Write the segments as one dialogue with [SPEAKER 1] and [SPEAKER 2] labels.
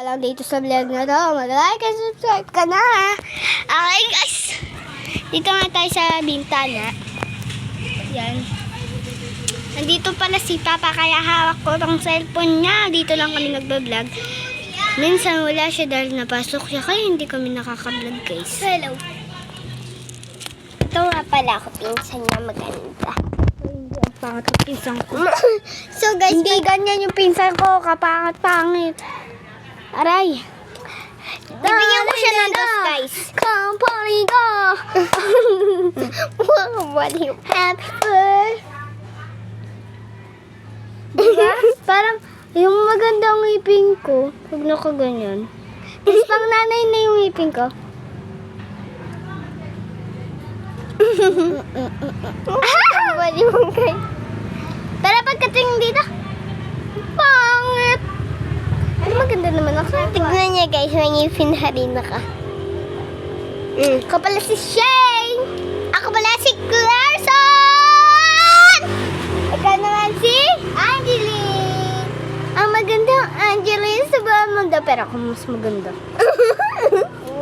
[SPEAKER 1] Lang dito sa vlog na to, mag-like and subscribe ka na. Okay guys, dito nga tayo sa bintana. Yan. Nandito pala si Papa kaya hawak ko tong cellphone niya. Dito lang kami nagbablog. Minsan wala siya dahil napasok siya kaya hindi kami nakaka-vlog guys. Hello. Ito nga pala ako pinsan niya maganda. Hindi ang pangat ang pinsan ko. So guys, hindi ganyan yung pinsan ko, kapangat-pangit. Aray. Bibigyan ko siya ng dos, guys. Company ko. Happy birthday. Diba? Parang yung magandang ngipin ko, pag nakaganyan. Tapos pang nanay na yung ngipin ko. Pero pagkatingin dito, pangit. Ano maganda naman ako. Tignan niya guys, may ngipin na rin ako. Ako pala si Shane. Ako pala si Clarkson. Ikaw naman si Angeline. Ang magandang Angeline sa buong mundo. Pero ako mas maganda.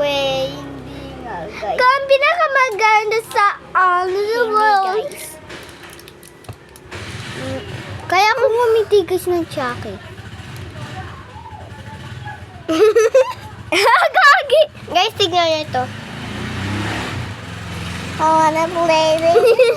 [SPEAKER 1] Wait, hindi nga guys. Ikaw ang pinakamaganda sa all the world. Kaya ako ngumiti guys ng Chucky. Gagi! Guys, tignan nyo ito. I wanna play with you.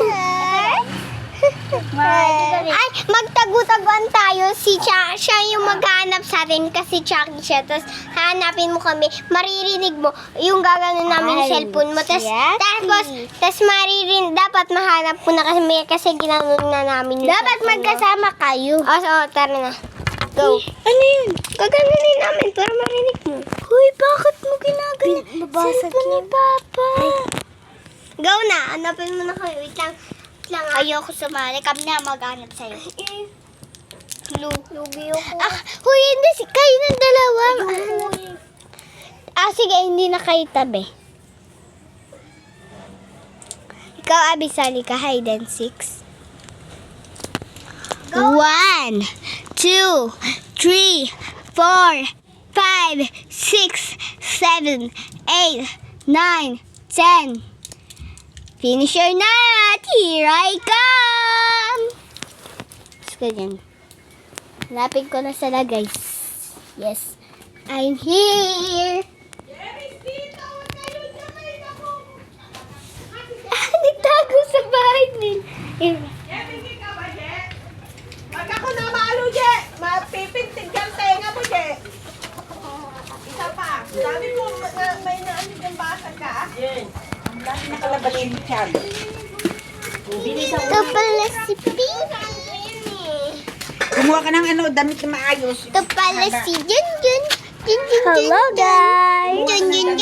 [SPEAKER 1] Ay, magtagu-taguan tayo. Siya yung maghanap sa atin kasi Chucky siya. Tapos, hanapin mo kami. Maririnig mo yung gagano namin yung cellphone mo. Tapos, dapat mahanap mo na kasi ginanong na namin yung dapat magkasama kayo. Oh, tara na. Go. Ano yun? Gaganunin namin para marinig mo. Hoy, bakit mo ginaganyan? Cellphone ni Papa. Go na. Hanapin mo na kayo. Wait lang. Ayoko sumali. Kami na maghanap sa'yo. Lugi ako. Huy, hindi. Kayo ng dalawa. Sige. Hindi na kayo tabi. Ikaw, Abi, sali ka. Hide and seek. 1, 2, 3, 4, 5, 6, 7, 8, 9, 10. Finish your knot. Here I come. Tapos ganyan. Hanapin ko na sila guys. Yes. I'm here. Nagtago sa bahay din.
[SPEAKER 2] Pag ako na maalo, Je, mapipintig ang tenga mo, Je. Isa pa. Sabi mo, may naan yung basa ka. Yes. Ang laki nakalabalin yung tiyan.
[SPEAKER 1] Ito pala si Pinky.
[SPEAKER 2] Kumuha ka ng damit na maayos.
[SPEAKER 1] Ito pala si Junjun. Hello guys. Junjun.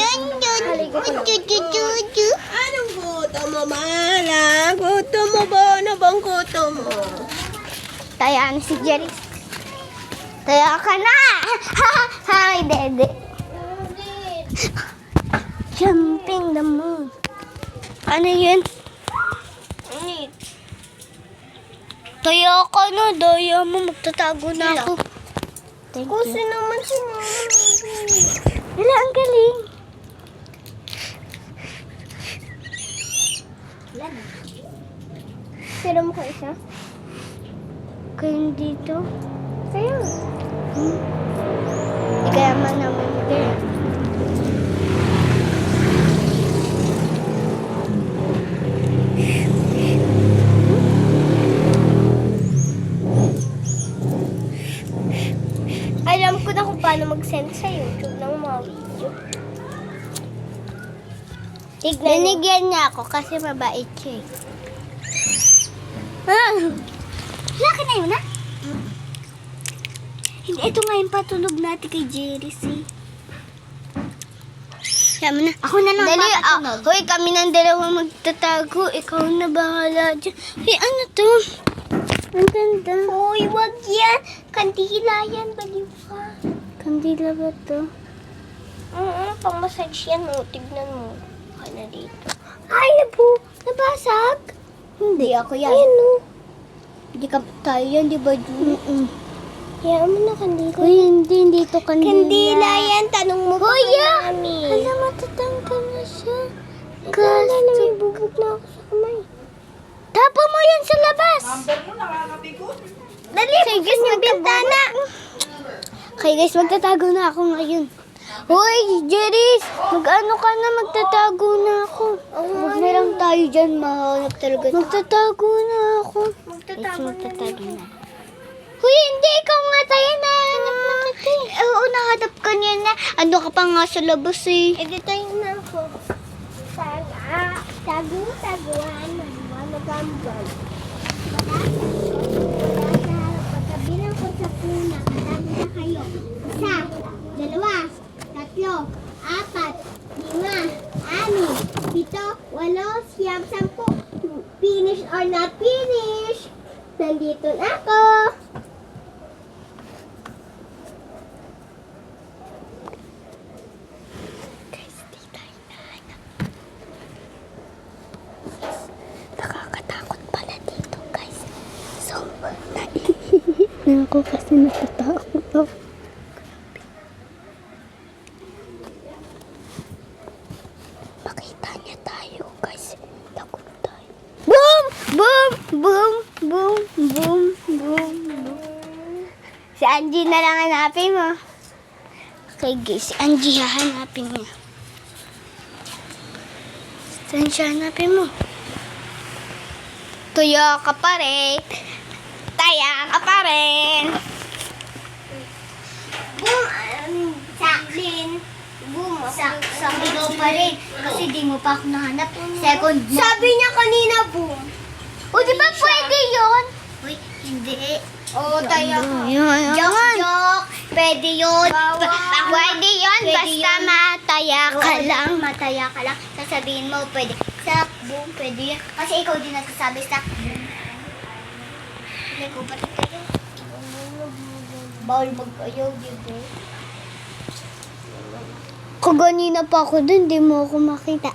[SPEAKER 2] Anong gusto mo, Mala? Gusto mo ba? Ano bang gusto mo?
[SPEAKER 1] Tayaan si Jerry. Taya ka na! Hi, Dede. Jumping the moon. Ano yun? Taya ka na. Daya mo. Magtatago na ako. Thank you. Kasi naman si Mama. Wala, ang galing. Pero mo ka isa? Kaya dito? Kaya. Kaya man naman din. Alam ko na kung paano mag-send sa YouTube ng mga video. Binigyan niya ako kasi mabait siya eh. Laki na yun, ha? Hindi, ito nga yung patulog natin kay Jerry, si. Kaya mo na. Ako na lang papatulog. Hoy, kami ng dalawa magtatago. Ikaw na bahala dyan. Hey, ano to? Ang ganda. Hoy, wag yan. Kandila yan, baliw ka. Kandila ba to? Pang massage yan, oh. Tignan mo. Baka na dito. Ay, nabasag? Hindi, ako yan. Ayan, oh. Hindi ka tayo yan, di ba, Jun? Hayaan mo na kandila. Uy, hindi to kandila. Kandila May bubog na ako sa kamay. Tapo mo yan sa labas.
[SPEAKER 2] Number mo, nakakabikot.
[SPEAKER 1] Dali, okay, guys, bintana. Okay guys, magtatago na ako ngayon. Hoy, Jeris, mag-ano ka na, magtatago na ako. Huwag na lang tayo dyan, mahanap talaga. Magtatago na ako. Magtatago na. Hoy, hindi, ikaw nga tayo, nahanap na kita eh. Oo, nahanap ka niya na. Ano ka pa nga sa labas eh. Eh, di tayo na ako. Tago-taguan, magambal. Pagkabilang ko sa puna, marami na kayo. 1, 2, 3, 4, 5, 6, 7, 8, 9, 10. Finish or not finish? Nandito na ako. Guys, di tayo nahanap. Nakakatakot pala dito, guys. So, naiihi na ako kasi natatakot ako. Makita niya tayo, guys. Takot tayo. Boom! Boom! Boom! Boom! Boom! Boom! Boom! Si Angie na lang hanapin mo. Okay, guys. Si Angie hahanapin niya. Saan siya hanapin mo? Tuyo ka pa rin. Taya ka pa rin. Boom! Saklin. Boom! Sabi ko pa rin. Kasi di mo pa ako nahanap. Second na. Sabi niya kanina, boom. O, di ba pwede yun? Uy, hindi. O, taya ka. Joke. Pwede yun. Pwede yun. Basta mataya ka lang. Mataya ka lang. Sasabihin mo, pwede. Sak, boom, pwede yan. Kasi ikaw din nagsasabi, sak, boom. Hindi ko pati kayo. Bawal mag-ayaw, di ba? Kaganina pa ako dun, di mo ako makita.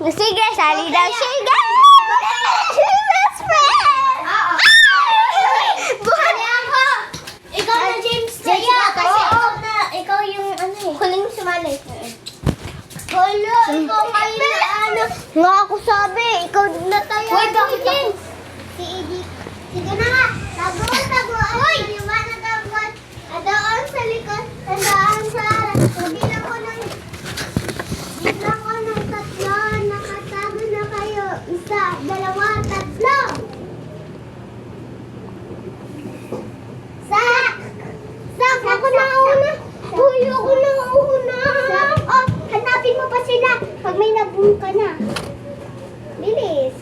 [SPEAKER 1] Sige, sali daw siya. Best friend! Bukan ako! Ikaw na, James. Kaya, kasi ikaw yung ano eh. Huling sumali. Hala, ikaw kayo na ano. Nga ako sabi, ikaw na tayo. Uy, bakit ako? Si Edith. Sige na nga. Taguan. Uy! Adaan sa likod. Adaan sa harap. Bilang ko ng tatlo. Nakatago na kayo. 1, 2, 3. Sak! Ako na una. Uy, ako na una. Oh, hanapin mo pa sila. Pag may naboom ka na. Bilis.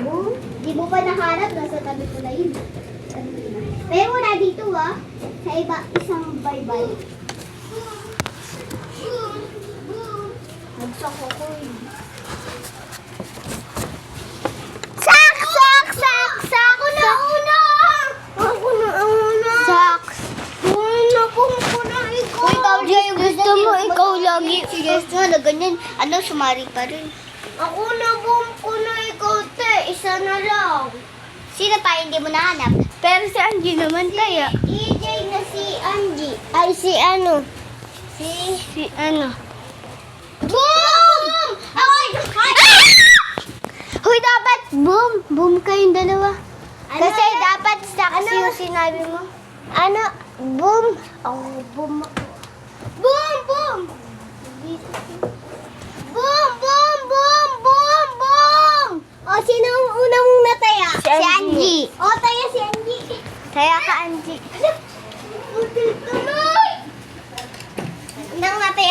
[SPEAKER 1] Boom. Di mo pa nahanap. Nasa tabi ko na yun. Pero wala dito sa iba, isang bye-bye. Nagsak ako yun. Sak! Ako na una! Sak! Nakuha ko na ikaw. Gusto mo ikaw lagi. Sige, na ganyan. Sumari pa rin. Ako na boom ko na ikaw, te. Isa na lang. Sino pa hindi mo nahanap? Pero si Angie naman kaya. EJ na si Angie. Ay, si ano? Si ano? Boom! Ay! Huy, dapat boom! Boom kayong dalawa. Kasi dapat stocks yung sinabi mo. Ano? Boom! Boom ako. Boom! Boom! O, sino ang unang nataya? Si Angie. O, taya si Angie. Taya ka, Angie. Tuloy! Nang nataya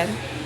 [SPEAKER 2] yan.